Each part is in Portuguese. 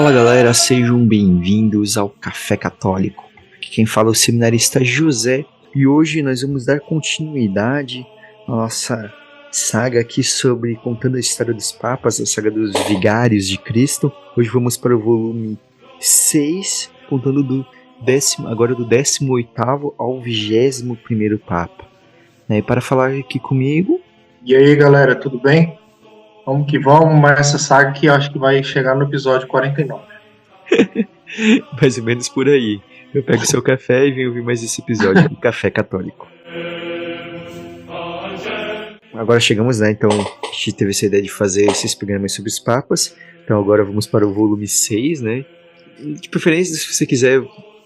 Fala galera, sejam bem-vindos ao Café Católico. Aqui quem fala é o seminarista José e hoje nós vamos dar continuidade à nossa saga aqui sobre contando a história dos papas, a saga dos vigários de Cristo. Hoje vamos para o volume 6, contando do 18º ao 21º Papa. E para falar aqui comigo... E aí galera, tudo bem? Vamos que vamos, mas essa saga que eu acho que vai chegar no episódio 49. Mais ou menos por aí. Eu pego seu café e venho ouvir mais esse episódio do Café Católico. Agora chegamos, né? Então a gente teve essa ideia de fazer esses programas sobre os papas. Então agora vamos para o volume 6, né? De preferência, se você quiser,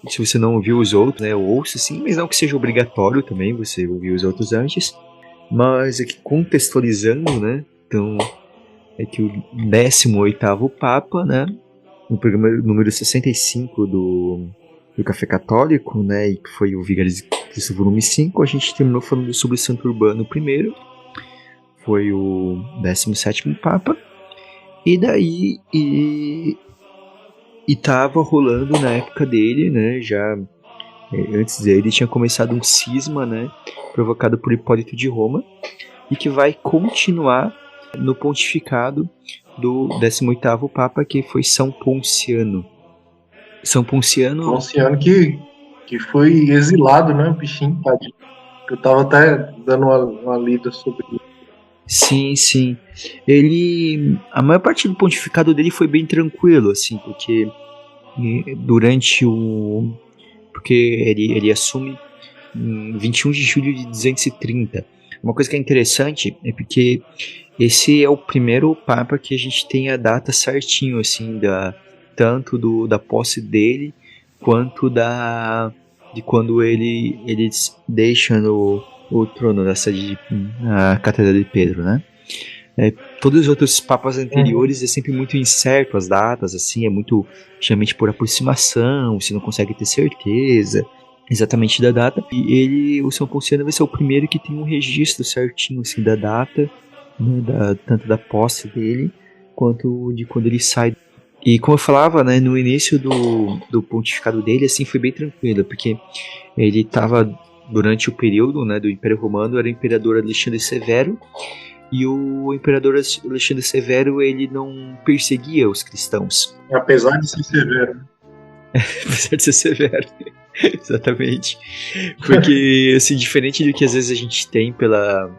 se você não ouviu os outros, né? Ouça sim, mas não que seja obrigatório também você ouvir os outros antes. Mas aqui contextualizando, né? Então... é que o 18º Papa, né, no programa número 65 do Café Católico, né, e que foi o Vigários de Cristo volume 5, a gente terminou falando sobre Santo Urbano I, foi o 17º Papa, e daí, e tava rolando na época dele, né, já antes dele tinha começado um cisma, né, provocado por Hipólito de Roma, e que vai continuar no pontificado do 18º Papa, que foi São Ponciano. São Ponciano... Ponciano que foi exilado, né, o bichinho, tadinho. Eu tava até dando uma lida sobre isso. Sim, sim. Ele... a maior parte do pontificado dele foi bem tranquilo, assim, porque durante o... porque ele assume em 21 de julho de 230. Uma coisa que é interessante é porque esse é o primeiro Papa que a gente tem a data certinho, assim, tanto da posse dele, quanto de quando ele deixa o trono da sede, a Catedral de Pedro, né? Todos os outros papas anteriores é sempre muito incerto as datas, assim, é muito, geralmente por aproximação, você não consegue ter certeza exatamente da data, e o São Ponciano vai ser o primeiro que tem um registro certinho, assim, da data, né, tanto da posse dele, quanto de quando ele sai. E como eu falava, né, no início do pontificado dele, assim, foi bem tranquilo, porque ele estava, durante o período, né, do Império Romano, era o imperador Alexandre Severo, e o imperador Alexandre Severo, ele não perseguia os cristãos. Apesar de ser severo. Apesar de ser severo. Exatamente. Porque, assim, diferente do que às vezes a gente tem pela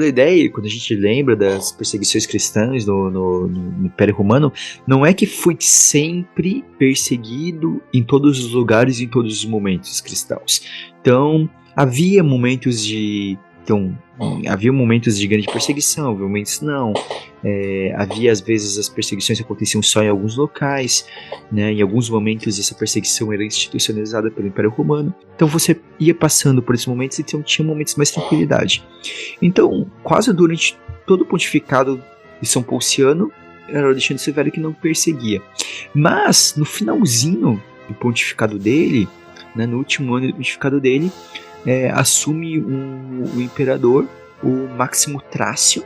ideia, quando a gente lembra das perseguições cristãs no Império Romano, não é que foi sempre perseguido em todos os lugares, em todos os momentos cristãos. Então, havia momentos de grande perseguição, havia momentos não. Havia, às vezes, as perseguições aconteciam só em alguns locais, né? Em alguns momentos essa perseguição era institucionalizada pelo Império Romano. Então você ia passando por esses momentos, então tinha momentos mais tranquilidade. Então, quase durante todo o pontificado de São Ponciano, era o Alexandre Severo que não perseguia. Mas, no finalzinho do pontificado dele, né, no último ano do pontificado dele, assume o imperador, o Máximo Trácio,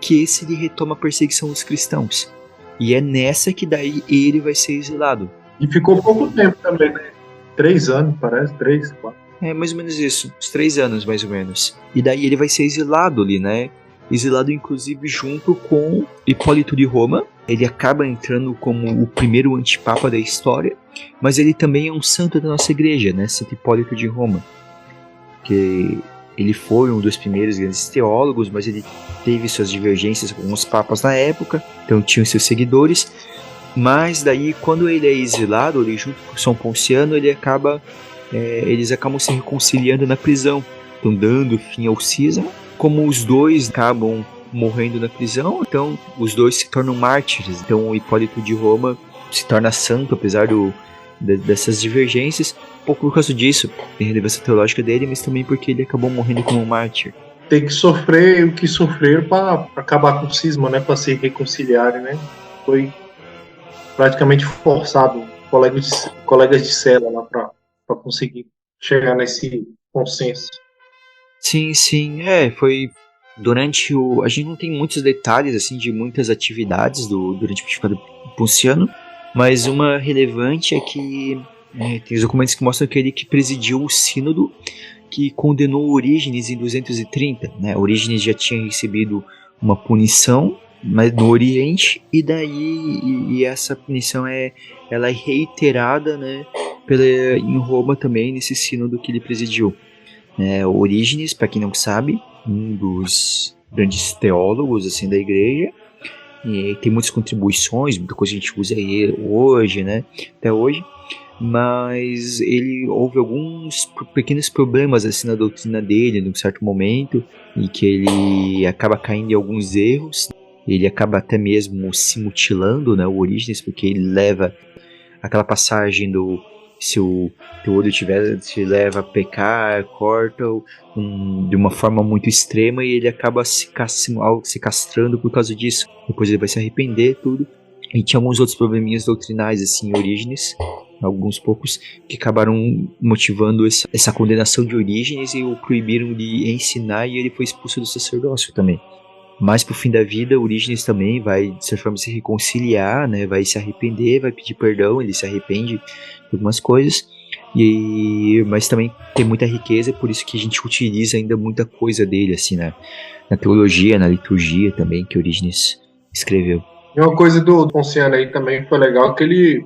que esse ele retoma a perseguição dos cristãos. E é nessa que daí ele vai ser exilado. E ficou pouco tempo também, né? 3 anos, parece, 3, 4. É mais ou menos isso, uns 3 anos mais ou menos. E daí ele vai ser exilado ali, né? Exilado inclusive junto com Hipólito de Roma. Ele acaba entrando como o primeiro antipapa da história, mas ele também é um santo da nossa igreja, né? Santo Hipólito de Roma. Que ele foi um dos primeiros grandes teólogos, mas ele teve suas divergências com os papas na época, então tinham seus seguidores. Mas daí, quando ele é exilado, ele junto com São Ponciano, eles acabam se reconciliando na prisão, então dando fim ao cisma. Como os dois acabam morrendo na prisão, então os dois se tornam mártires. Então o Hipólito de Roma se torna santo, apesar dessas divergências, um pouco por causa disso, tem relevância teológica dele, mas também porque ele acabou morrendo como um mártir. Tem que sofrer o que sofrer para acabar com o cisma, né, para se reconciliarem, né? Foi praticamente forçado, colegas de cela lá para conseguir chegar nesse consenso. Sim, foi durante a gente não tem muitos detalhes assim de muitas atividades durante o pontificado Ponciano, Mas uma relevante é que tem os documentos que mostram que ele que presidiu o sínodo que condenou Orígenes em 230, né? Orígenes já tinha recebido uma punição, mas no Oriente, e daí essa punição ela é reiterada, né, em Roma também, nesse sínodo que ele presidiu. Orígenes, para quem não sabe, um dos grandes teólogos assim da igreja, e tem muitas contribuições, muita coisa que a gente usa aí hoje, né, até hoje, mas houve alguns pequenos problemas assim na doutrina dele num certo momento, e que ele acaba caindo em alguns erros. Ele acaba até mesmo se mutilando, né, o Orígenes, porque ele leva aquela passagem do se o teu olho te leva a pecar, corta-o de uma forma muito extrema, e ele acaba se castrando por causa disso. Depois ele vai se arrepender, tudo. E tinha alguns outros probleminhas doutrinais, assim, Orígenes, alguns poucos, que acabaram motivando essa condenação de Orígenes e o proibiram de ensinar, e ele foi expulso do sacerdócio também. Mas pro fim da vida, Orígenes também vai, de certa forma, se reconciliar, né? Vai se arrepender, vai pedir perdão, ele se arrepende de algumas coisas, mas também tem muita riqueza, por isso que a gente utiliza ainda muita coisa dele, assim, né? Na teologia, na liturgia também, que Orígenes escreveu. E uma coisa do Ponciano aí também foi legal, que ele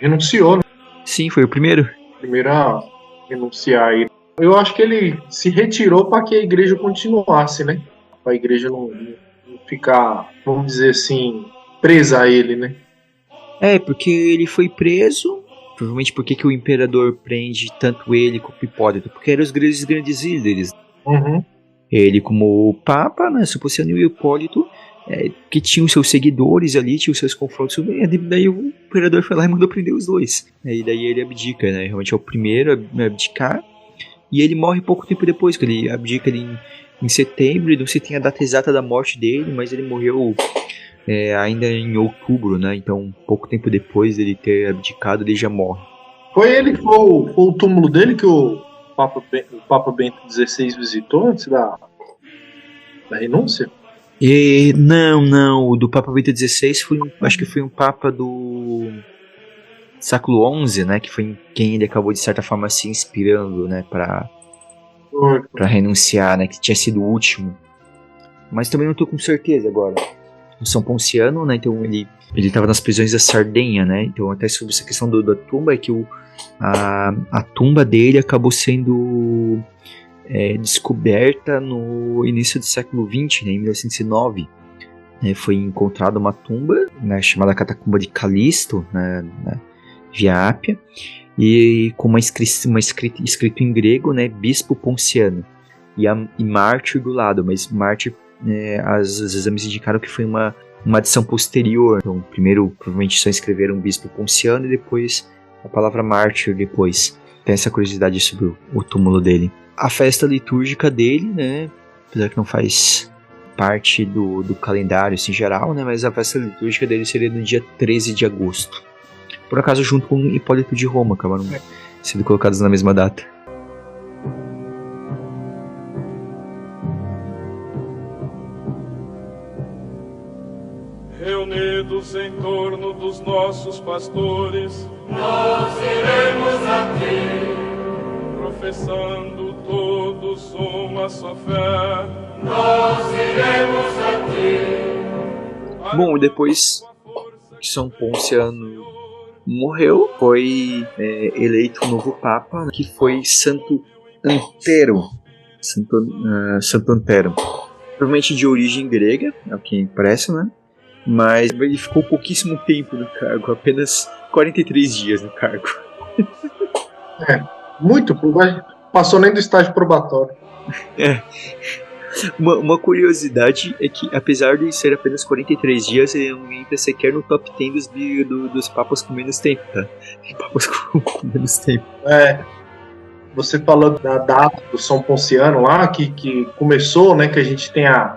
renunciou, né? Sim, foi o primeiro. Primeiro a renunciar aí. Eu acho que ele se retirou para que a igreja continuasse, né? Para a igreja não ficar, vamos dizer assim, presa a ele, né? Porque ele foi preso, provavelmente porque que o imperador prende tanto ele como o Hipólito, porque eram os grandes líderes. Uhum. Ele como o Papa, né, Ponciano, e o Hipólito, que tinham seus seguidores ali, tinham seus confrontos, daí o imperador foi lá e mandou prender os dois. E daí ele abdica, né? Realmente é o primeiro a abdicar, e ele morre pouco tempo depois, que ele abdica ali em setembro, e não se tem a data exata da morte dele, mas ele morreu ainda em outubro, né? Então, pouco tempo depois dele ter abdicado, ele já morre. Foi foi o túmulo dele que o Papa Bento XVI visitou antes da renúncia? Não, o do Papa Bento XVI acho que foi um Papa do século XI, né? Que foi em quem ele acabou de certa forma se inspirando, né? Para renunciar, né? Que tinha sido o último. Mas também não estou com certeza agora. O São Ponciano, né? Então ele estava nas prisões da Sardenha, né? Então até sobre essa questão da tumba é que a tumba dele acabou sendo descoberta no início do século XX, né, em 1909. Foi encontrada uma tumba, né, chamada Catacumba de Calisto, né, na Via Ápia, e com uma escrito em grego, né, Bispo Ponciano, e mártir do lado, mas mártir, os exames indicaram que foi uma adição posterior. Então, primeiro, provavelmente só escreveram Bispo Ponciano e depois a palavra mártir depois. Tem essa curiosidade sobre o túmulo dele. A festa litúrgica dele, né, apesar que não faz parte do calendário assim, geral, né, mas a festa litúrgica dele seria no dia 13 de agosto. Por acaso, junto com Hipólito de Roma, acabaram sendo colocados na mesma data. Reunidos em torno dos nossos pastores, nós iremos a ti, professando todos uma só fé. Nós iremos a ti. Bom, depois que São Ponciano morreu, foi eleito um novo Papa, que foi Santo Antero. Santo Antero. Provavelmente de origem grega, é o que parece, né? Mas ele ficou pouquíssimo tempo no cargo, apenas 43 dias no cargo. Muito, passou nem do estágio probatório. Uma curiosidade é que, apesar de ser apenas 43 dias, ele não entra sequer no top 10 dos papas com menos tempo, tá? Tem papas com menos tempo. Você falou da data do São Ponciano lá, que começou, né, que a gente tem a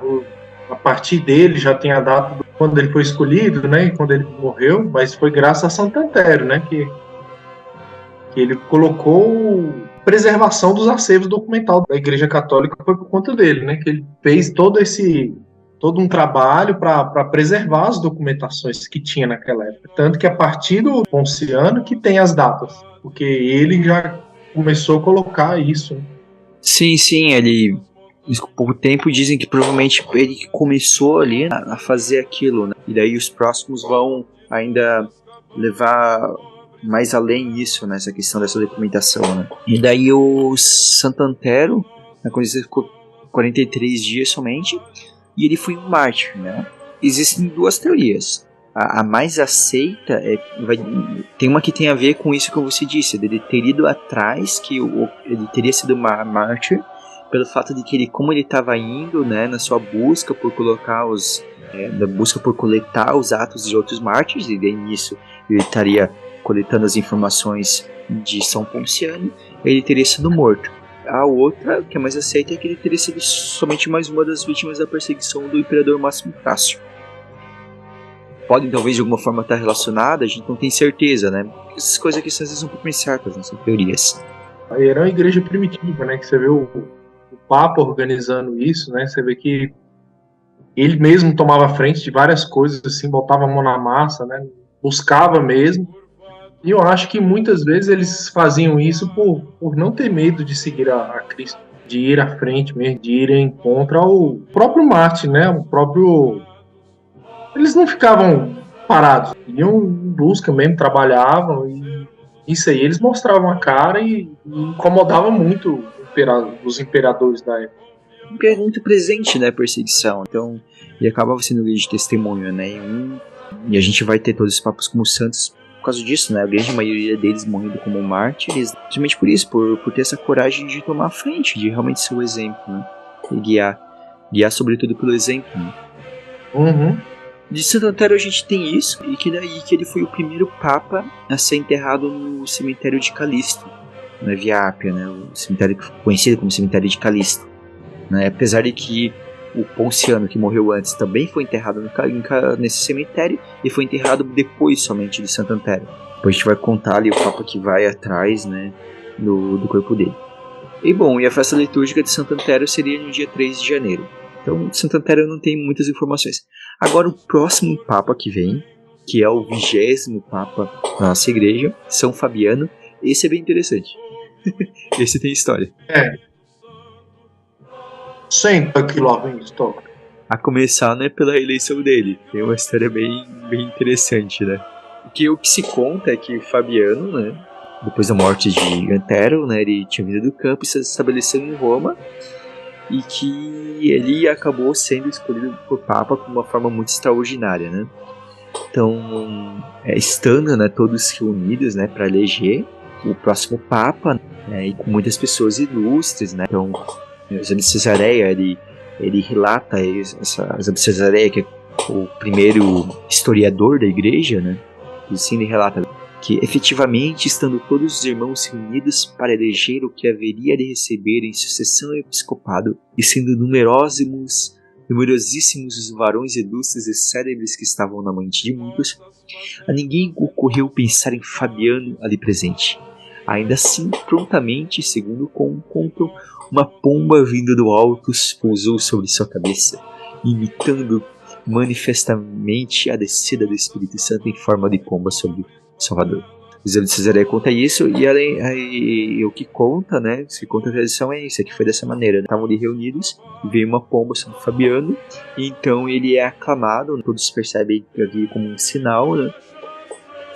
partir dele já tem a data de quando ele foi escolhido, né, e quando ele morreu, mas foi graças a Santo Antero, né, que ele colocou preservação dos acervos documentais da Igreja Católica, foi por conta dele, né, que ele fez todo esse todo um trabalho para preservar as documentações que tinha naquela época. Tanto que a partir do Ponciano que tem as datas, porque ele já começou a colocar isso. Né? Sim, ele. Por pouco tempo dizem que provavelmente ele que começou ali a fazer aquilo, né? E daí os próximos vão ainda levar mais além isso, né? Essa questão dessa documentação, né? E daí o Santo Antero, né, quando ele ficou 43 dias somente, e ele foi um mártir, né? Existem duas teorias. A mais aceita tem uma que tem a ver com isso que você disse, dele ter ido atrás, que ele teria sido mártir pelo fato de que ele, como ele estava indo, né, na sua busca por colocar na busca por coletar os atos de outros mártires, e daí nisso ele estaria coletando as informações de São Ponciano, ele teria sido morto. A outra, que é mais aceita, é que ele teria sido somente mais uma das vítimas da perseguição do imperador Máximo Cássio. Podem talvez de alguma forma estar relacionadas, a gente não tem certeza, né? Essas coisas aqui às vezes são um pouco incertas, né? São teorias. Era uma igreja primitiva, né? Que você vê o Papa organizando isso, né? Você vê que ele mesmo tomava frente de várias coisas, assim, botava a mão na massa, né? Buscava mesmo. E eu acho que muitas vezes eles faziam isso por não ter medo de seguir a Cristo, de ir à frente mesmo, de ir em contra ao próprio Marte, né? O próprio... Eles não ficavam parados, iam em busca mesmo, trabalhavam, e isso aí eles mostravam a cara e incomodava muito os imperadores da época. Porque é muito presente, né, a perseguição. Então, ele acabava sendo um grande testemunho, né? E a gente vai ter todos os papas como santos por causa disso, né? A grande maioria deles morrendo como mártires, justamente por isso, por ter essa coragem de tomar a frente, de realmente ser o exemplo, né? E guiar sobretudo pelo exemplo, né? Uhum. De Santo Antero a gente tem isso, e que daí que ele foi o primeiro papa a ser enterrado no cemitério de Calisto, na Via Ápia, né? O cemitério conhecido como cemitério de Calisto. Né? Apesar de que o Ponciano, que morreu antes, também foi enterrado nesse cemitério e foi enterrado depois somente de Santo Antero. Depois a gente vai contar ali o papa que vai atrás, né, do corpo dele. E bom, e a festa litúrgica de Santo Antero seria no dia 3 de janeiro. Então, Santo Antero não tem muitas informações. Agora, o próximo papa que vem, que é o 20º papa da nossa igreja, São Fabiano, esse é bem interessante. Esse tem história. Senta que lá vem história. A começar, né, pela eleição dele. Tem uma história bem interessante, né? O que se conta é que Fabiano, né, depois da morte de Antero, né, ele tinha vindo do campo e se estabeleceu em Roma, e que ele acabou sendo escolhido por Papa de uma forma muito extraordinária, né? Então, estando, né, todos reunidos, né, para eleger o próximo Papa, né, e com muitas pessoas ilustres, né? Então, Eusébio de Cesareia, ele relata, Eusébio de Cesareia, que é o primeiro historiador da igreja, né? Ele relata que efetivamente, estando todos os irmãos reunidos para eleger o que haveria de receber em sucessão ao episcopado, e sendo numerosíssimos os varões ilustres e célebres que estavam na mente de muitos, a ninguém ocorreu pensar em Fabiano ali presente. Ainda assim, prontamente, segundo contam, uma pomba vinda do alto pousou sobre sua cabeça, imitando manifestamente a descida do Espírito Santo em forma de pomba sobre Salvador. O Zé de Cesareia conta isso, e o que conta, né? Se conta a tradição é isso, é que foi dessa maneira. Estavam ali reunidos, veio uma pomba sobre Fabiano, e então ele é aclamado, todos percebem aqui como um sinal, né,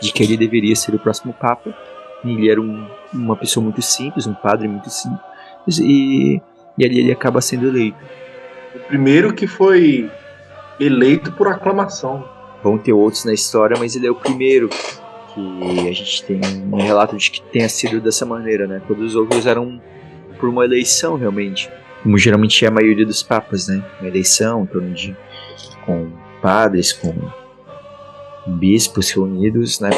de que ele deveria ser o próximo Papa. Ele era uma pessoa muito simples, um padre muito simples, e ali ele acaba sendo eleito. O primeiro que foi eleito por aclamação. Vão ter outros na história, mas ele é o primeiro que a gente tem um relato de que tenha sido dessa maneira, né? Todos os outros eram por uma eleição, realmente. Como geralmente é a maioria dos papas, né? Uma eleição, em torno de... com padres, com bispos reunidos, né?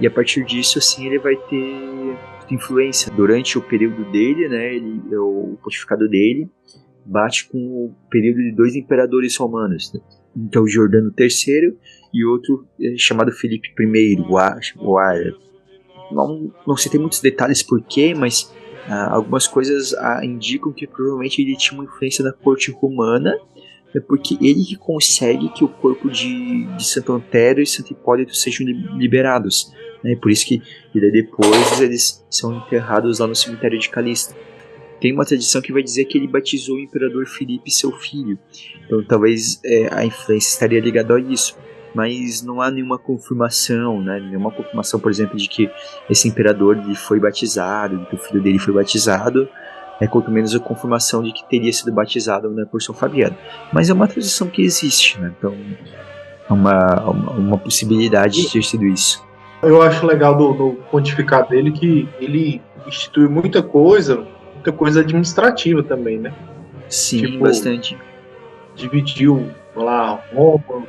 E a partir disso, assim, ele vai ter influência. Durante o período dele, né? O pontificado dele bate com o período de 2 imperadores romanos, né? Então, Jordano III e outro chamado Filipe I, não sei, tem muitos detalhes porquê, mas algumas coisas indicam que provavelmente ele tinha uma influência da corte romana, é porque ele que consegue que o corpo de Santo Antero e Santo Hipólito sejam liberados, né? Por isso que e daí depois eles são enterrados lá no cemitério de Calista. Tem uma tradição que vai dizer que ele batizou o imperador Filipe, seu filho. Então talvez a influência estaria ligada a isso. Mas não há nenhuma confirmação, né? Nenhuma confirmação, por exemplo, de que esse imperador ele foi batizado, de que o filho dele foi batizado. Quanto menos a confirmação de que teria sido batizado, né, por São Fabiano. Mas é uma tradição que existe, né? Então é uma possibilidade de ter sido isso. Eu acho legal do pontificado dele que ele institui muita coisa administrativa também, né? Sim, tipo, bastante. Dividiu lá Roma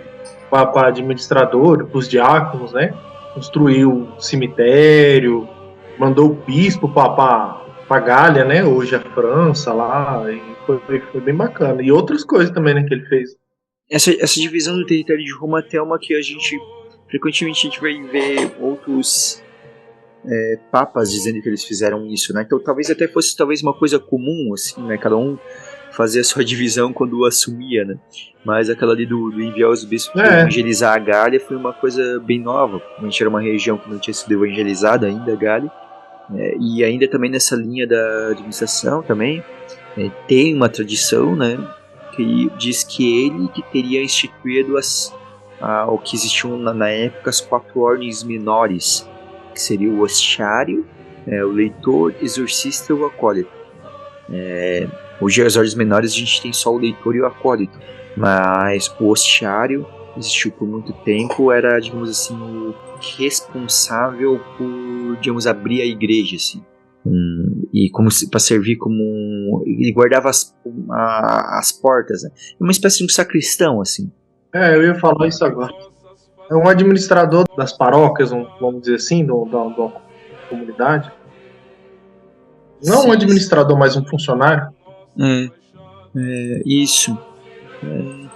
para administrador, para os diáconos, né? Construiu cemitério, mandou o bispo para Gália, né? Hoje a França lá, e foi bem bacana. E outras coisas também, né, que ele fez. Essa divisão do território de Roma até é uma que a gente frequentemente vai ver outros papas dizendo que eles fizeram isso, né? Então talvez até fosse uma coisa comum, assim, né? Cada um fazia a sua divisão quando assumia, né? Mas aquela ali do enviar os bispos para evangelizar a Gália foi uma coisa bem nova. A gente era uma região que não tinha sido evangelizada ainda, a Gália. E ainda também nessa linha da administração também tem uma tradição, né? Que diz que ele que teria instituído o que existiam na época as 4 ordens menores, que seria o hostiário, o leitor, exorcista e o acólito. Hoje as ordens menores a gente tem só o leitor e o acólito, mas o hostiário existiu por muito tempo, era, digamos assim, o responsável por, digamos, abrir a igreja, assim. E como para servir como ele guardava as portas, né? Uma espécie de um sacristão, assim. Eu ia falar isso agora. É um administrador das paróquias, vamos dizer assim, da comunidade. Não um administrador, mas um funcionário. Isso.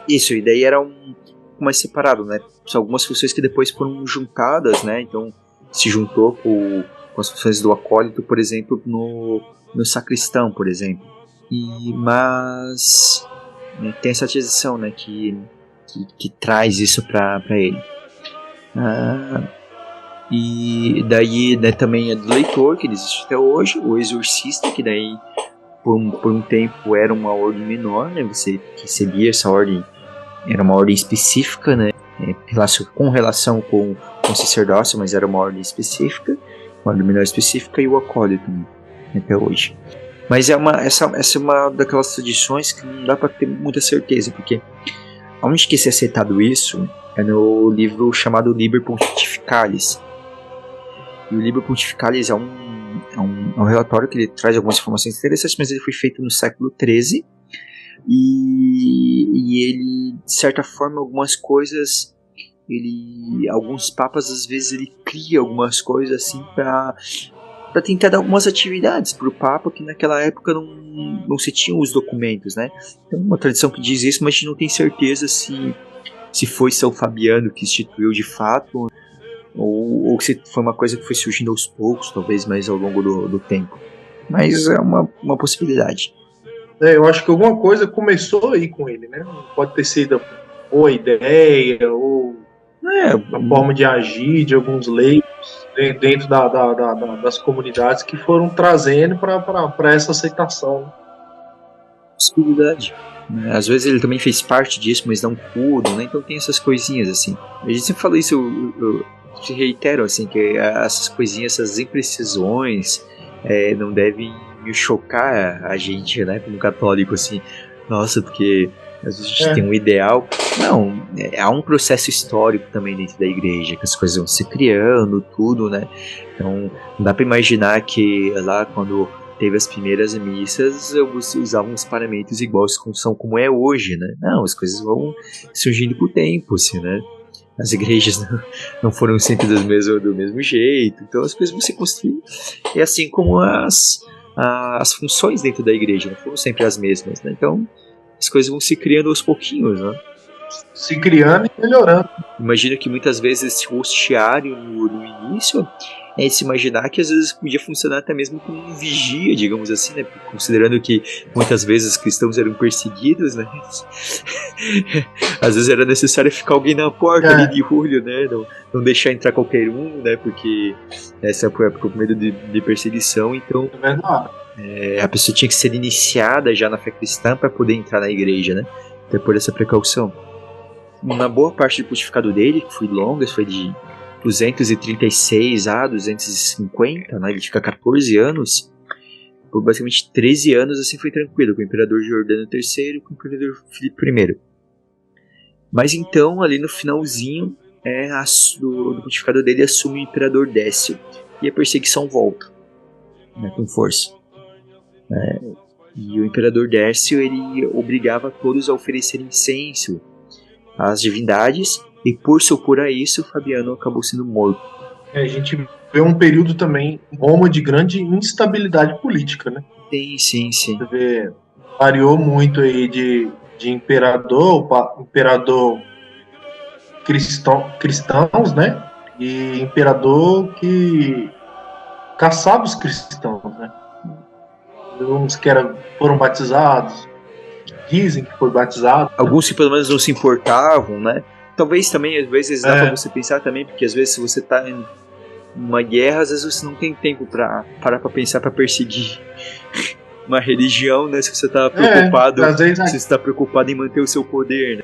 Isso, e daí era mais separado, né? São algumas funções que depois foram juntadas, né? Então se juntou com as funções do acólito, por exemplo, no sacristão, por exemplo. Mas tem essa tradição, né? Que traz isso para ele. E daí, né, também é do leitor, que existe até hoje, o exorcista, que daí por um tempo era uma ordem menor, né? Você recebia essa ordem, era uma ordem específica, né? Com relação com o sacerdócio, mas era uma ordem específica, uma ordem menor específica, e o acólito, né, até hoje. Mas essa é uma daquelas tradições que não dá para ter muita certeza, porque onde que se é citado isso é no livro chamado Liber Pontificalis. E o Liber Pontificalis é um relatório que ele traz algumas informações interessantes, mas ele foi feito no século XIII e ele, de certa forma, algumas coisas, alguns papas às vezes ele cria algumas coisas assim para tentar dar algumas atividades para o Papa, que naquela época não se tinham os documentos, né? Tem uma tradição que diz isso, mas a gente não tem certeza se foi São Fabiano que instituiu de fato, ou se foi uma coisa que foi surgindo aos poucos, talvez mais ao longo do tempo. Mas é uma possibilidade. Eu acho que alguma coisa começou aí com ele, né? Pode ter sido ou a ideia, ou a forma de agir de alguns leigos dentro das comunidades que foram trazendo para essa aceitação. Possibilidade. Às vezes ele também fez parte disso, mas não tudo, né? Então tem essas coisinhas assim. A gente sempre fala isso, eu se reitero assim, que essas coisinhas, essas imprecisões não devem chocar a gente, né? Como católico, assim, nossa, porque às vezes a gente tem um ideal. Não, há um processo histórico também dentro da igreja, que as coisas vão se criando, tudo, né? Então não dá para imaginar que lá quando teve as primeiras missas, usavam uns paramentos iguais como é hoje, né? Não, as coisas vão surgindo com o tempo, assim, né? As igrejas não foram sempre do mesmo jeito, então as coisas vão se construindo. É assim como as funções dentro da igreja não foram sempre as mesmas, né? Então as coisas vão se criando aos pouquinhos, né? Se criando e melhorando. Imagino que muitas vezes esse hostiário no início é se imaginar que às vezes podia funcionar até mesmo como um vigia, digamos assim, né? Considerando que muitas vezes os cristãos eram perseguidos, né? Às vezes era necessário ficar alguém na porta ali de olho, né? Não deixar entrar qualquer um, né? Porque essa foi a época com medo de perseguição, então a pessoa tinha que ser iniciada já na fé cristã para poder entrar na igreja, né? Até por essa precaução. Uma boa parte do pontificado dele, que foi longa, foi de 236 a 250, né? Ele fica 14 anos. Por basicamente 13 anos assim foi tranquilo, com o imperador Jordano III e com o imperador Filipe I. Mas então, ali no finalzinho do pontificado dele, assume o imperador Décio. E a perseguição volta, né, com força. E o imperador Décio, ele obrigava todos a oferecer incenso às divindades, e por se opor a isso, Fabiano acabou sendo morto. A gente vê um período também em Roma de grande instabilidade política, né? Sim. Você vê, variou muito aí de imperador cristãos, né? E imperador que caçava os cristãos, né? Uns que foram batizados, dizem que foi batizado. Alguns que pelo menos não se importavam, né? Talvez também, às vezes, dá pra você pensar também, porque às vezes se você tá em uma guerra, às vezes você não tem tempo pra parar pra pensar, pra perseguir uma religião, né? Se você tá preocupado, se você tá preocupado em manter o seu poder, né?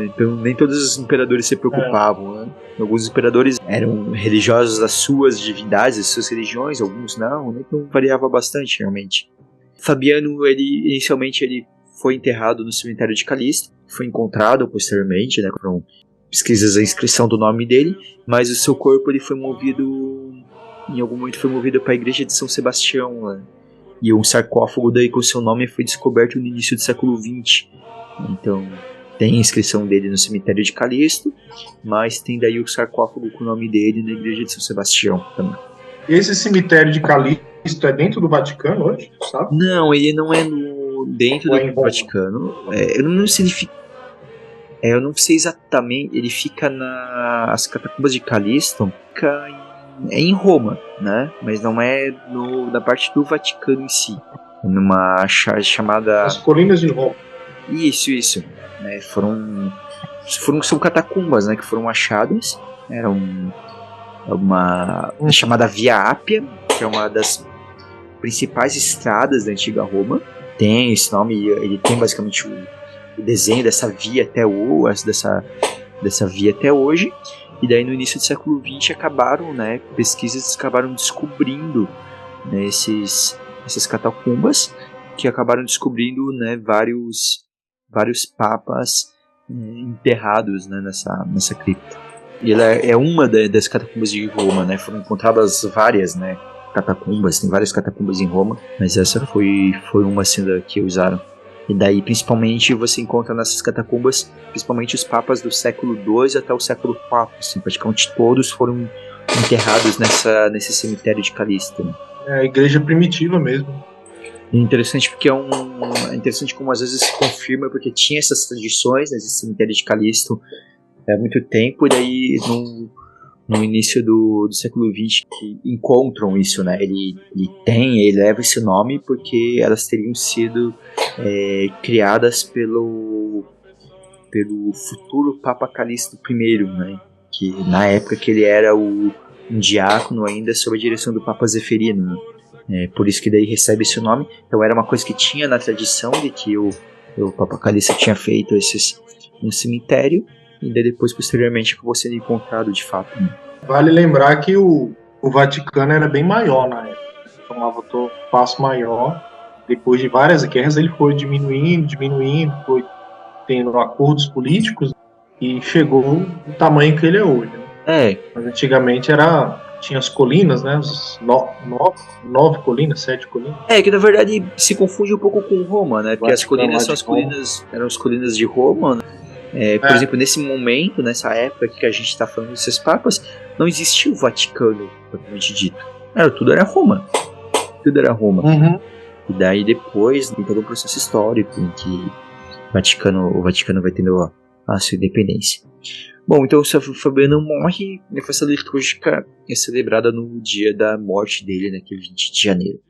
Então nem todos os imperadores se preocupavam, né? Alguns imperadores eram religiosos das suas divindades, das suas religiões, alguns não, né? Então variava bastante realmente. Fabiano, inicialmente ele foi enterrado no cemitério de Calisto, foi encontrado posteriormente, né, com pesquisas a inscrição do nome dele, mas o seu corpo ele foi movido, em algum momento foi movido para a igreja de São Sebastião, né, e um sarcófago daí com seu nome foi descoberto no início do século XX. Então tem a inscrição dele no cemitério de Calisto, mas tem daí o sarcófago com o nome dele na igreja de São Sebastião também. Esse cemitério de Calisto é dentro do Vaticano hoje, sabe? Não, ele não é dentro do Vaticano. Eu não sei eu não sei exatamente. Ele fica as catacumbas de Calisto, fica em Roma, né? Mas não é na parte do Vaticano em si. Numa chamada... As Colinas de Roma. Isso. São catacumbas, né? Que foram achadas. Era uma chamada Via Ápia, que é uma das principais estradas da antiga Roma. Tem esse nome, ele tem basicamente o desenho dessa via até hoje. E daí no início do século XX pesquisas acabaram descobrindo, né, essas catacumbas, que acabaram descobrindo, né, vários papas enterrados, né, nessa cripta. E ela é uma das catacumbas de Roma, né? Foram encontradas várias, né, catacumbas, tem várias catacumbas em Roma, mas essa foi uma assim que usaram. E daí principalmente você encontra nessas catacumbas principalmente os papas do século II até o século IV, assim, praticamente todos foram enterrados nesse cemitério de Calisto, né? É a igreja primitiva mesmo. É interessante porque é interessante como às vezes se confirma, porque tinha essas tradições nesse cemitério de Calisto há muito tempo, e daí no início do século XX que encontram isso, né? Ele leva esse nome porque elas teriam sido criadas pelo futuro Papa Calixto I, né? Que na época que ele era um diácono ainda sob a direção do Papa Zeferino, né? Por isso que daí recebe esse nome. Então era uma coisa que tinha na tradição de que o Papa Calixto tinha feito no cemitério, e daí depois posteriormente acabou sendo encontrado de fato, né? Vale lembrar que o Vaticano era bem maior na época, tomava um passo maior. Depois de várias guerras ele foi diminuindo, foi tendo acordos políticos e chegou o tamanho que ele é hoje, né? Mas antigamente tinha as colinas, né? As 9 colinas, 7 colinas. Que na verdade se confunde um pouco com Roma, né? Porque as colinas eram as colinas de Roma, né? Por exemplo, nesse momento, nessa época que a gente está falando desses papas, não existia o Vaticano, propriamente dito. Tudo era Roma. Uhum. E daí depois tem todo um processo histórico em que o Vaticano vai tendo a sua independência. Bom, então o São Fabiano morre, e a festa litúrgica é celebrada no dia da morte dele, naquele 20 de janeiro.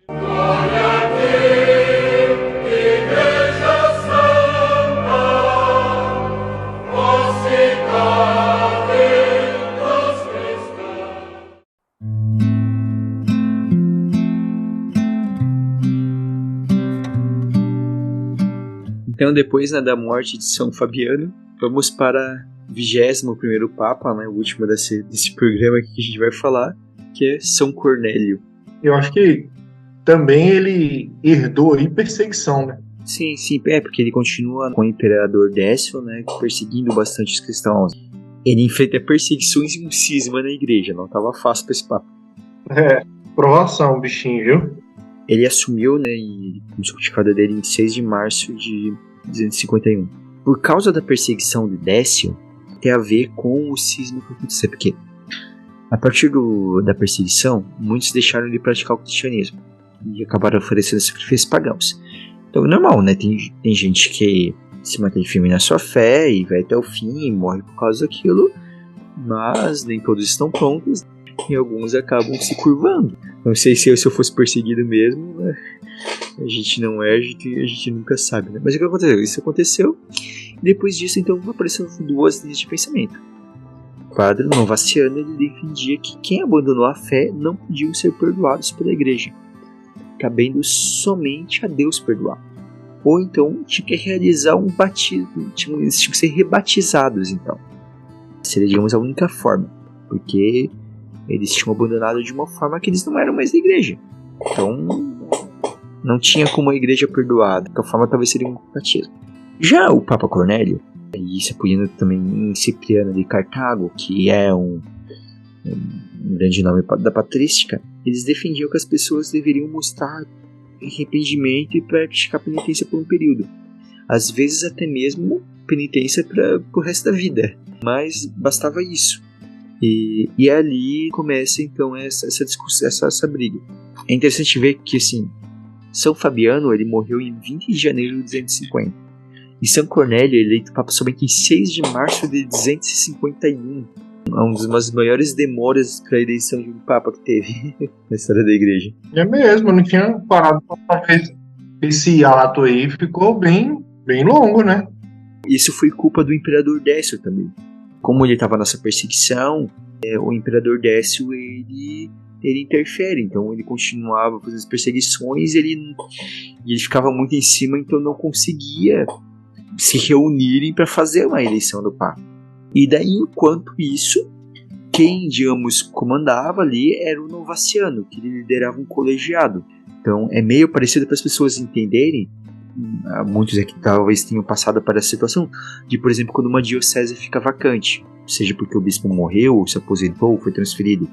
Então, depois, né, da morte de São Fabiano, vamos para o 21º Papa, né, o último desse programa que a gente vai falar, que é São Cornélio. Eu acho que também ele herdou aí perseguição, né? Sim, porque ele continua com o imperador Décio, né, perseguindo bastante os cristãos. Ele enfrenta perseguições e um cisma na igreja, não estava fácil para esse Papa. Provação, bichinho, viu? Ele assumiu, né, e começou a pontificado dele em 6 de março de 251. Por causa da perseguição de Décio, tem a ver com o cisma que aconteceu, porque a partir da perseguição, muitos deixaram de praticar o cristianismo e acabaram oferecendo sacrifícios pagãos. Então é normal, né, tem gente que se mantém firme na sua fé e vai até o fim e morre por causa daquilo, mas nem todos estão prontos e alguns acabam se curvando. Não sei se eu fosse perseguido mesmo, né? A gente não é, a gente nunca sabe, né? Mas o que aconteceu? Isso aconteceu, e depois disso, então, apareceram 2 linhas de pensamento. O padre Novaciano, ele defendia que quem abandonou a fé não podiam ser perdoados pela igreja, cabendo somente a Deus perdoar. Ou então, tinha que realizar um batismo, eles tinham que ser rebatizados, então. Seria, digamos, a única forma, porque eles tinham abandonado de uma forma que eles não eram mais da igreja. Então, não tinha como a igreja perdoar. Da forma, talvez seria um batismo. Já o Papa Cornélio, e se apoiando também em Cipriano de Cartago, que é um grande nome da patrística, eles defendiam que as pessoas deveriam mostrar arrependimento e praticar penitência por um período. Às vezes até mesmo penitência para o resto da vida. Mas bastava isso. E ali começa então essa discussão, essa briga. É interessante ver que assim, São Fabiano ele morreu em 20 de janeiro de 250 e São Cornélio eleito Papa somente em 6 de março de 251. Uma das maiores demoras para a eleição de um Papa que teve na história da igreja. É mesmo, eu não tinha parado para ver. Esse ato aí ficou bem longo, né? Isso foi culpa do imperador Décio também. Como ele estava nessa perseguição, o imperador Décio ele interfere, então ele continuava fazendo as perseguições, ele ficava muito em cima, então não conseguia se reunirem para fazer uma eleição do Papa. E daí, enquanto isso, quem, digamos, comandava ali era o Novaciano, que ele liderava um colegiado. Então é meio parecido para as pessoas entenderem. Muitos aqui talvez tenham passado para essa situação de, por exemplo, quando uma diocese fica vacante, seja porque o bispo morreu, se aposentou, ou foi transferido.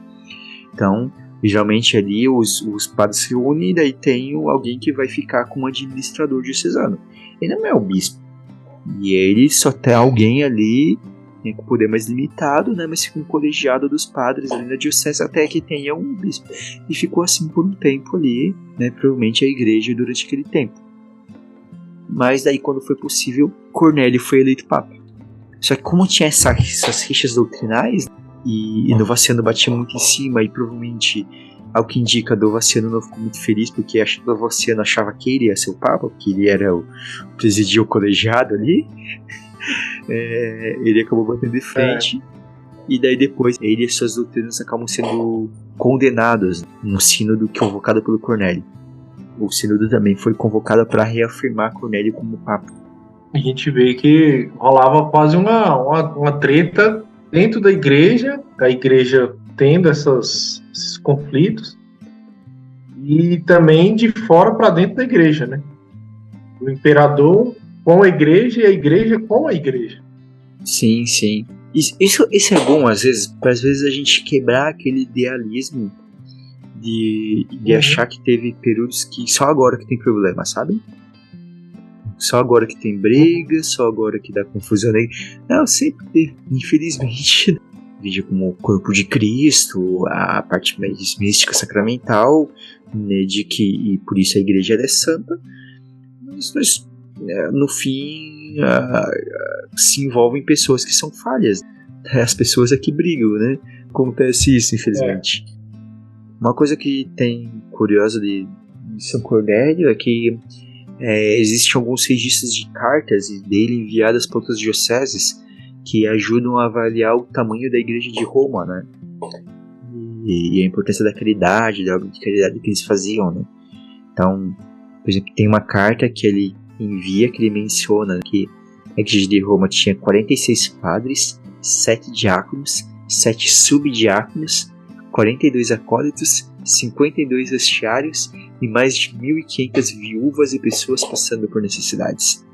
Então, geralmente ali os padres se unem e daí tem alguém que vai ficar como administrador diocesano. Ele não é o bispo. E ele só tem alguém ali com poder mais limitado, né, mas fica um colegiado dos padres ali na diocese até que tenha um bispo. E ficou assim por um tempo ali, né, provavelmente a igreja durante aquele tempo. Mas daí, quando foi possível, Cornélio foi eleito Papa. Só que como tinha essas rixas doutrinais, e Novaciano batia muito em cima, e provavelmente, ao que indica, Novaciano não ficou muito feliz, porque Novaciano achava que ele ia ser o Papa, porque ele era presidia o colegiado ali. Ele acabou batendo de frente. E daí depois, ele e suas doutrinas acabam sendo condenados no sínodo convocado pelo Cornélio. O sínodo também foi convocado para reafirmar Cornélio como Papa. A gente vê que rolava quase uma treta dentro da igreja tendo esses conflitos, e também de fora para dentro da igreja, né? O imperador com a igreja e a igreja com a igreja. Sim, sim. Isso é bom, às vezes a gente quebrar aquele idealismo de achar que teve períodos que só agora que tem problema, sabe? Só agora que tem briga, só agora que dá confusão aí. Não, sempre teve, infelizmente. Veja como o corpo de Cristo, a parte mais mística sacramental, né, de que e por isso a igreja é santa. Mas nós no fim se envolvem pessoas que são falhas. As pessoas é que brigam, né? Acontece isso, infelizmente. Uma coisa que tem curiosa de São Cornélio é que existem alguns registros de cartas dele enviadas para outras dioceses que ajudam a avaliar o tamanho da igreja de Roma, né? E a importância da caridade, da obra de caridade que eles faziam, né? Então, por exemplo, tem uma carta que ele envia, que ele menciona que a igreja de Roma tinha 46 padres, 7 diáconos, 7 subdiáconos, 42 acólitos, 52 hastiários e mais de 1.500 viúvas e pessoas passando por necessidades.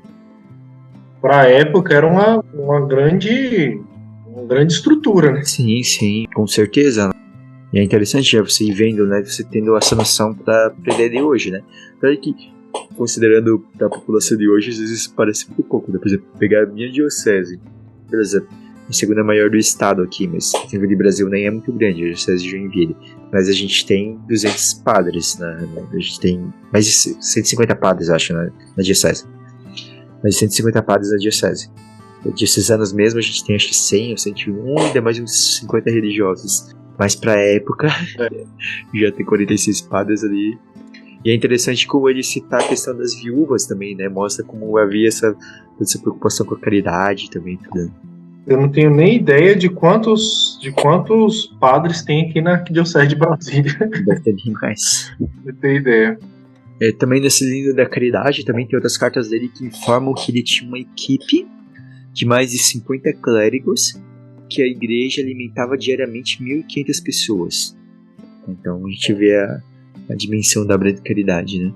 Para a época era uma grande estrutura, né? Sim, com certeza. E é interessante já você ir vendo, né, você tendo essa noção para a ideia de hoje, né? Claro que, considerando a população de hoje, às vezes parece muito pouco, né? Por exemplo, pegar a minha diocese, beleza, a segunda maior do estado aqui, mas o nível de Brasil nem é muito grande, a diocese de Joinville. Mas a gente tem 200 padres, né? A gente tem mais de 150 padres, acho, na diocese. Mais de 150 padres na diocese. Diocesanos mesmo, a gente tem acho que 100 ou 101, ainda mais uns 50 religiosos. Mas pra época, já tem 46 padres ali. E é interessante como ele citar a questão das viúvas também, né? Mostra como havia essa preocupação com a caridade também. Tudo. Eu não tenho nem ideia de quantos padres tem aqui na Diocese de Brasília. Deve ter bem mais. Não tenho ideia. Também nesse livro da caridade, também tem outras cartas dele que informam que ele tinha uma equipe de mais de 50 clérigos, que a igreja alimentava diariamente 1.500 pessoas. Então a gente vê a dimensão da obra de caridade, né?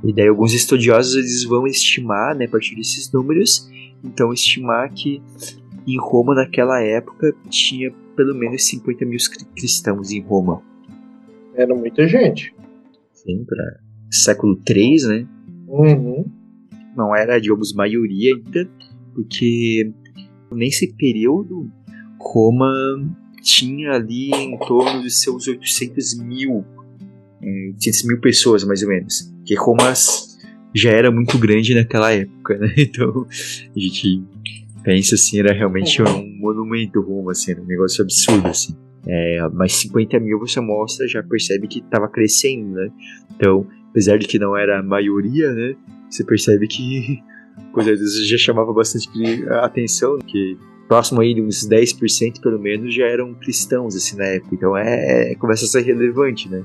E daí alguns estudiosos eles vão estimar, né, a partir desses números, então estimar que em Roma naquela época tinha pelo menos 50 mil cristãos em Roma. Era muita gente. Sim, para século III, né? Uhum. Não era, digamos, maioria ainda, porque nesse período Roma tinha ali em torno de seus 800 mil pessoas, mais ou menos. Porque Roma já era muito grande naquela época, né? Então a gente pensa assim, era realmente um monumento Roma, assim, era um negócio absurdo, assim. Mas 50 mil você mostra, já percebe que estava crescendo, né? Então, apesar de que não era a maioria, né? Você percebe que coisas já chamava bastante atenção, que próximo aí de uns 10% pelo menos já eram cristãos, assim, na época. Então começa a ser relevante, né?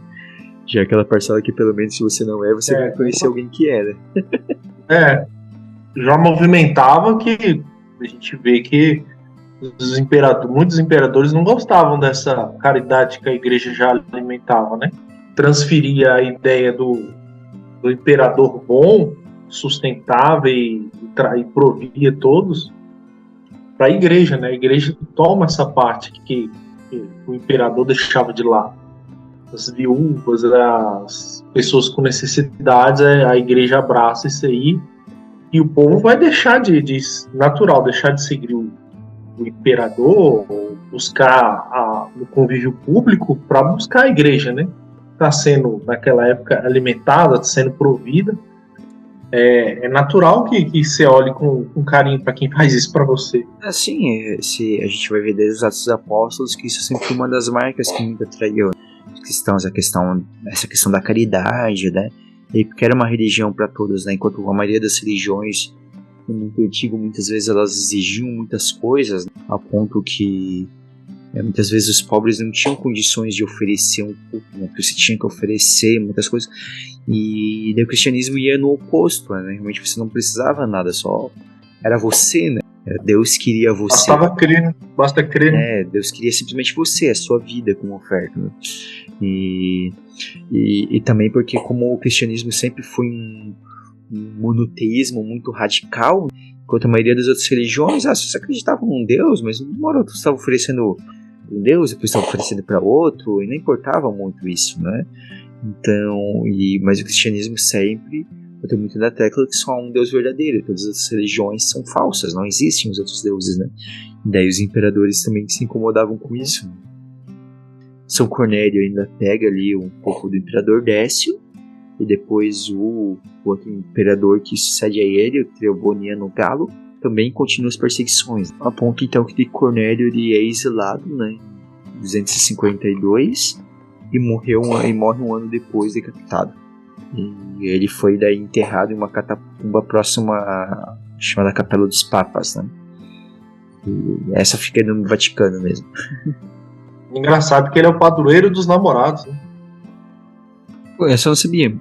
Já aquela parcela que pelo menos se você não você vai conhecer alguém que era. Já movimentava que a gente vê que muitos imperadores não gostavam dessa caridade que a igreja já alimentava, né? Transferia a ideia do imperador bom, sustentava e provia todos para a igreja, né? A igreja toma essa parte que o imperador deixava de lado. As viúvas, as pessoas com necessidades, a igreja abraça isso aí e o povo vai deixar natural, deixar de seguir o imperador, ou buscar no convívio público para buscar a igreja, né? Está sendo, naquela época, alimentada, está sendo provida. É natural que você olhe com carinho para quem faz isso para você. Assim, se a gente vai ver desde os Atos dos Apóstolos que isso sempre foi uma das marcas que muito atraiu os cristãos, essa questão da caridade, né? E porque era uma religião para todos, né? Enquanto a maioria das religiões no mundo antigo, muitas vezes elas exigiam muitas coisas, né? A ponto que muitas vezes os pobres não tinham condições de oferecer um culto, né? Porque você tinha que oferecer muitas coisas. E daí o cristianismo ia no oposto, né? Realmente você não precisava nada, só era você, né? Deus queria você. Basta crer. Né? Deus queria simplesmente você, a sua vida como oferta. Né? E também porque como o cristianismo sempre foi um monoteísmo muito radical, enquanto a maioria das outras religiões, vocês acreditavam num Deus, mas uma hora estava oferecendo um Deus, depois estava oferecendo para outro, e não importava muito isso, né? Então, mas o cristianismo sempre bateu muito na tecla que só há um Deus verdadeiro, todas as religiões são falsas, não existem os outros deuses, né? E daí os imperadores também se incomodavam com isso. São Cornélio ainda pega ali um pouco do imperador Décio e depois o outro imperador que sucede a ele, o Triboniano Galo, também continua as perseguições. A ponto então que Cornélio ele é exilado, né, em 252 e morre um ano depois decapitado. E ele foi daí enterrado em uma catacumba próxima chamada Capela dos Papas, né? E essa fica no Vaticano mesmo. Engraçado que ele é o padroeiro dos namorados, né? Pô, essa eu não sabia.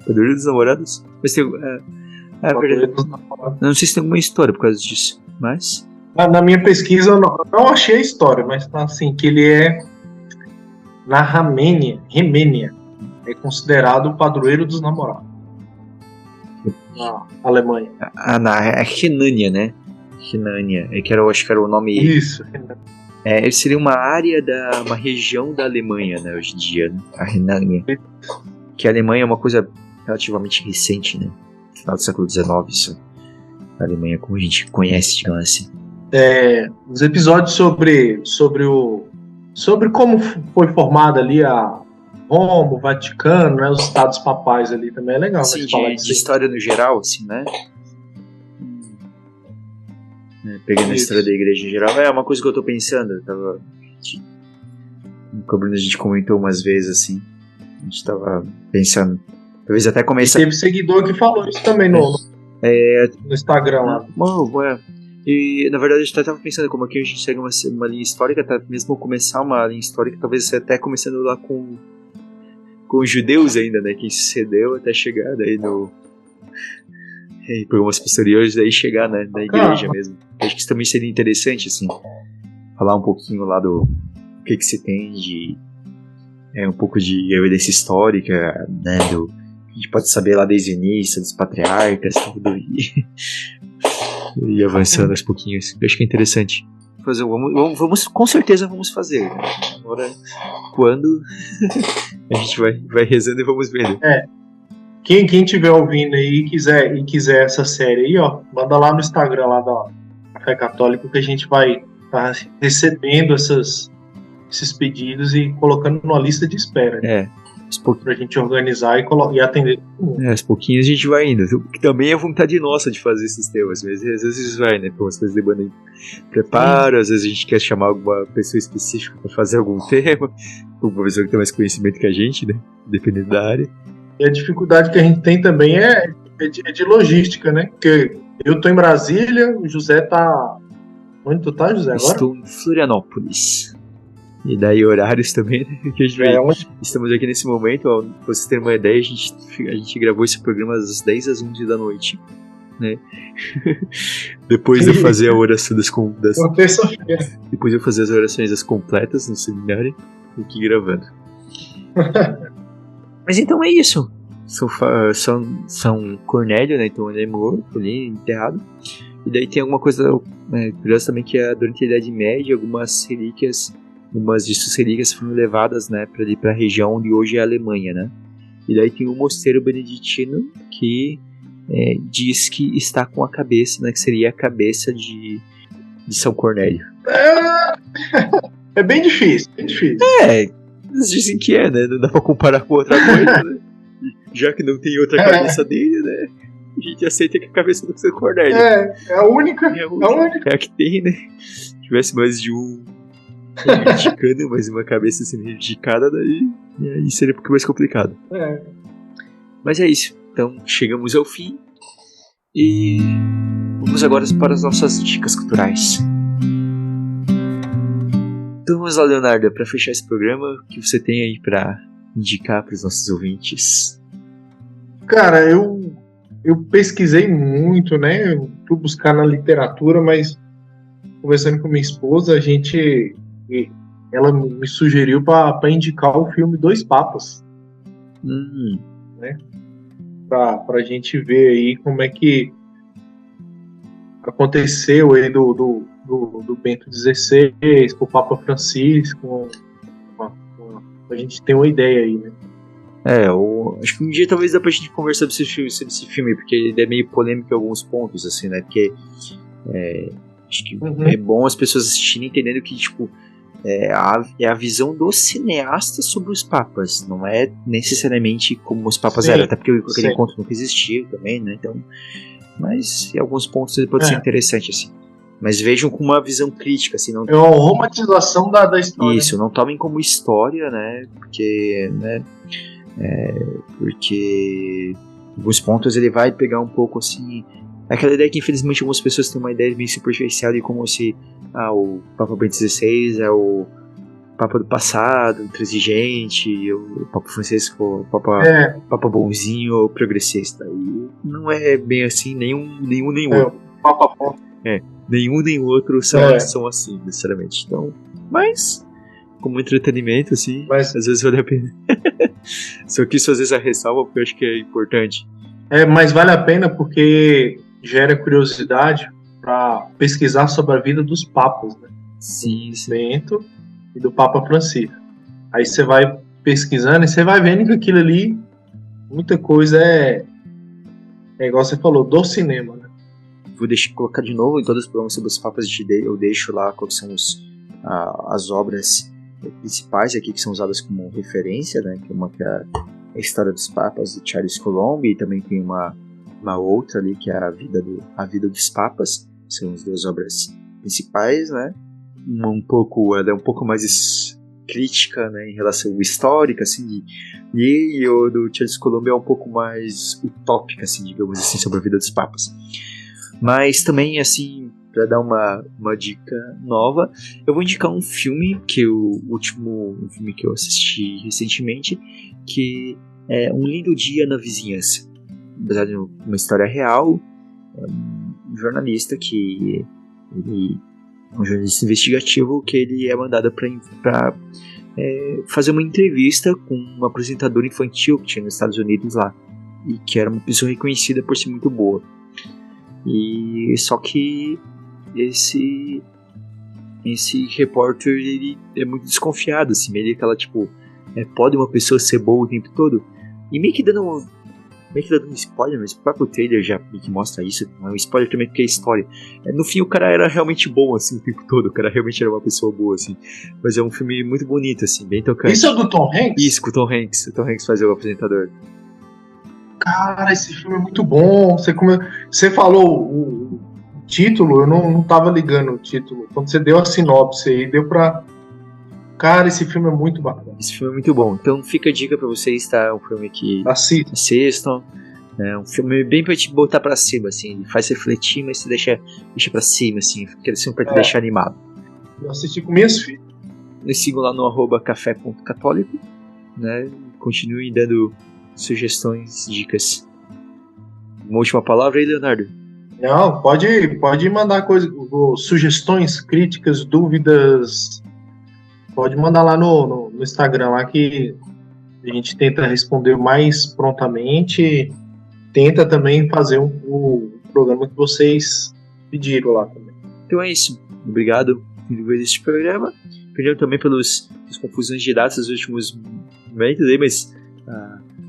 Padroeiro dos namorados? Mas tem, verdade, Dos namorados. eu não sei se tem alguma história por causa disso, mas... Na minha pesquisa eu não achei a história, mas tá assim, que ele é na Romênia, é considerado o padroeiro dos namorados. Na Alemanha. Na Renânia, né? Renânia, acho que era o nome... Isso. Ele seria uma área uma região da Alemanha, né, hoje em dia, né? A Renânia. Que a Alemanha é uma coisa relativamente recente, né? Final do século XIX, isso. A Alemanha como a gente conhece, digamos assim. Os episódios sobre como foi formada ali a Roma, o Vaticano, né, os estados papais ali também é legal. Sim, falar de história no geral, assim, né? Pegando a história da igreja em geral, é uma coisa que eu tô pensando. Eu tava. Com a Bruna a gente comentou umas vezes assim. A gente tava pensando. Talvez até começar. Teve seguidor que falou isso também no Instagram lá. E na verdade a gente tava pensando como aqui a gente segue uma linha histórica, tá? Mesmo começar uma linha histórica, talvez até começando lá com os judeus ainda, né? Quem sucedeu até chegar daí no. Programas posteriores, daí chegar, né, na igreja mesmo. Acho que isso também seria interessante, assim, falar um pouquinho lá do que se tem de um pouco de evidência histórica, né, a gente pode saber lá desde o início, dos patriarcas, tudo, e avançando aos pouquinhos. Eu acho que é interessante. Vamos, com certeza vamos fazer, né? Agora, quando a gente vai rezando e vamos vendo. Quem estiver ouvindo aí e quiser essa série aí, ó, manda lá no Instagram lá da Fé Católica que a gente vai estar recebendo esses pedidos e colocando numa lista de espera. Pra gente organizar e atender todo mundo. Aos pouquinhos a gente vai indo. Que também é vontade nossa de fazer esses temas, mas às vezes vai, né? Por umas coisas de banda preparo, às vezes a gente quer chamar alguma pessoa específica pra fazer algum tema, alguma pessoa que tem mais conhecimento que a gente, né? Dependendo da área. E a dificuldade que a gente tem também é de logística, né? Porque eu tô em Brasília, o José tá... Onde tu tá, José, agora? Estou em Florianópolis. E daí horários também, né? Que a gente estamos aqui nesse momento, ó, pra vocês terem uma ideia, a gente gravou esse programa das 10 às 11 da noite, né? Depois de fazer a oração depois de fazer as orações das completas no seminário, aqui gravando. Mas então é isso. São Cornélio, né? Então ele é morto ali, enterrado. E daí tem alguma coisa curiosa também, que durante a Idade Média, algumas de suas relíquias foram levadas, né, para a região onde hoje é a Alemanha, né? E daí tem um mosteiro beneditino que diz que está com a cabeça, né, que seria a cabeça de São Cornélio. É bem difícil, Eles dizem que né? Não dá pra comparar com outra coisa, né? Já que não tem outra cabeça dele, né? A gente aceita que a cabeça do São Cornélio. É a única. É a que tem, né? Se tivesse mais de um reivindicando, mais uma cabeça sendo reivindicada, daí e aí seria um pouco mais complicado. Mas é isso. Então chegamos ao fim e vamos agora para as nossas dicas culturais. Então vamos lá, Leonardo, para fechar esse programa, o que você tem aí para indicar para os nossos ouvintes? Cara, eu pesquisei muito, né? Eu fui buscar na literatura, mas conversando com minha esposa, ela me sugeriu para indicar o filme Dois Papas, né? Pra gente ver aí como é que aconteceu aí do Bento XVI pro Papa Francisco, a gente tem uma ideia aí, né? Acho que um dia talvez dá pra gente conversar sobre esse filme, porque ele é meio polêmico em alguns pontos, assim, né? Porque acho que é bom as pessoas assistirem entendendo que, tipo, é a visão do cineasta sobre os papas, não é necessariamente como os papas eram, até porque aquele encontro nunca existiu também, né? Então, mas em alguns pontos ele pode ser interessante, assim. Mas vejam com uma visão crítica, assim, não... É uma romantização da história. Isso, não tomem como história, né? Porque, né? Porque em alguns pontos ele vai pegar um pouco, assim... Aquela ideia que, infelizmente, algumas pessoas têm uma ideia bem superficial de como se o Papa Bento XVI é o Papa do passado, transigente, o Papa Francisco, o Papa bonzinho, progressista. E não é bem assim, nenhum nem outro. Papa bom. Nenhum nem outro são assim, necessariamente. Então, mas, como entretenimento, assim, às vezes vale a pena. Só que isso às vezes é ressalva, porque eu acho que é importante. Mas vale a pena porque gera curiosidade para pesquisar sobre a vida dos papas, né? Sim. Bento e do Papa Francisco. Aí você vai pesquisando e você vai vendo que aquilo ali, muita coisa é igual você falou, do cinema, né? Vou colocar de novo em todos os programas sobre os papas, eu deixo lá quais são as obras principais aqui que são usadas como referência, né? Que uma que é a História dos Papas, de Charles Colombo, e também tem uma outra ali que é a vida dos Papas. São as duas obras principais, né? Ela é um pouco mais crítica, né, em relação histórica, assim, e o do Charles Colombo é um pouco mais utópica, assim, digamos assim, sobre a vida dos Papas. Mas também, assim, para dar uma dica nova, eu vou indicar um filme um filme que eu assisti recentemente, que é Um Lindo Dia na Vizinhança. Baseado em uma história real, um jornalista um jornalista investigativo que ele é mandado para fazer uma entrevista com uma apresentadora infantil que tinha nos Estados Unidos lá, e que era uma pessoa reconhecida por ser muito boa. E só que esse repórter, ele é muito desconfiado, assim, meio que aquela, tipo, pode uma pessoa ser boa o tempo todo? E meio que dando um spoiler, mas o próprio trailer já meio que mostra isso, não é um spoiler também porque é história. No fim o cara era realmente bom, assim, o tempo todo, o cara realmente era uma pessoa boa, assim. Mas é um filme muito bonito, assim, bem tocante. Isso é do Tom Hanks? Isso, com o Tom Hanks. O Tom Hanks faz o apresentador. Cara, esse filme é muito bom. Você falou o título, eu não tava ligando o título. Quando você deu a sinopse aí, deu pra... Cara, esse filme é muito bacana. Esse filme é muito bom. Então fica a dica pra vocês, tá? É um filme que assistam. É um filme bem pra te botar pra cima, assim. Faz refletir, mas você deixa pra cima, assim. Porque assim, pra te deixar animado. Eu assisti com minhas filhas. Me sigam lá no @café.católico, né? Continuem dando sugestões, dicas. Uma última palavra aí, Leonardo? Não, pode mandar sugestões, críticas, dúvidas. Pode mandar lá no Instagram lá que a gente tenta responder mais prontamente. Tenta também fazer o programa que vocês pediram lá também. Então é isso. Obrigado por ver este programa. Perdão também pelas confusões de datas nos últimos momentos aí, mas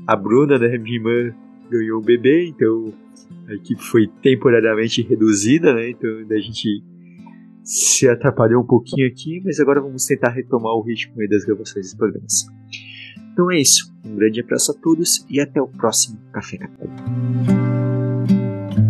a Bruna, né, minha irmã, ganhou um bebê, então a equipe foi temporariamente reduzida, né? Então a gente se atrapalhou um pouquinho aqui, mas agora vamos tentar retomar o ritmo aí das gravações dos programas. Então é isso. Um grande abraço a todos e até o próximo Café Católico.